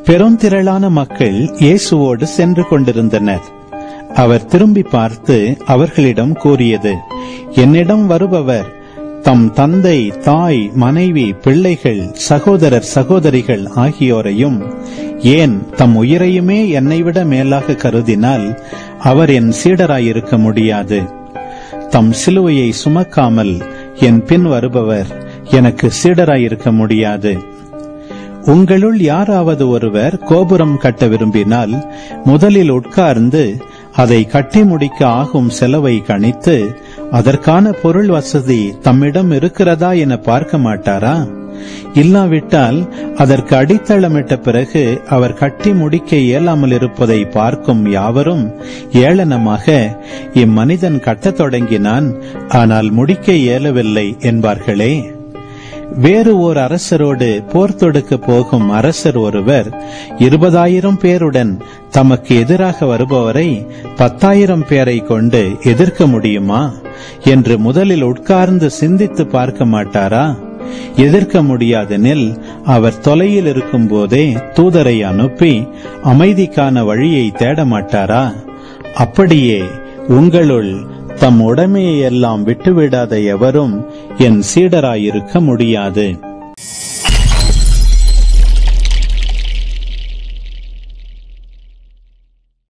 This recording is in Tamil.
பெருந்திரளான மக்கள் இயேசுவோடு சென்று கொண்டிருந்தனர். அவர் திரும்பி பார்த்து அவர்களிடம் கூறியது, என்னிடம் வருபவர் தம் தந்தை, தாய், மனைவி, பிள்ளைகள், சகோதரர், சகோதரிகள் ஆகியோரையும், ஏன் தம் உயிரையுமே என்னை விட மேலாக கருதினால் அவர் என் சீடராயிருக்க முடியாது. தம் சிலுவையை சுமக்காமல் என் பின் வருபவர் எனக்கு சீடராயிருக்க முடியாது. உங்களுள் யாராவது ஒருவர் கோபுரம் கட்ட விரும்பினால் முதலில் உட்கார்ந்து அதை கட்டி முடிக்க ஆகும் செலவை கணித்து அதற்கான பொருள் வசதி தம்மிடம் இருக்கிறதா என பார்க்க மாட்டாரா? இல்லாவிட்டால் அதற்கு அடித்தளமிட்ட பிறகு அவர் கட்டி முடிக்க இயலாமல் இருப்பதை பார்க்கும் யாவரும் ஏளனமாக, இம்மனிதன் கட்டத் தொடங்கினான், ஆனால் முடிக்க இயலவில்லை என்பார்களே. வேறு ஓர் அரசரோடு போர் தொடுக்க போகும் அரசர் ஒருவர் 20,000 பேருடன் தமக்கு எதிராக வருபவரை 10,000 பேரை கொண்டு எதிர்க்க முடியுமா என்று முதலில் உட்கார்ந்து சிந்தித்து பார்க்க மாட்டாரா? எதிர்க்க முடியாதெனில் அவர் தொலையில் இருக்கும் போதே தூதரை அனுப்பி அமைதிக்கான வழியை தேட மாட்டாரா? அப்படியே உங்களுள் தம் உடைமையை எல்லாம் விட்டுவிடாத எவரும் என் சீடராயிருக்க முடியாது.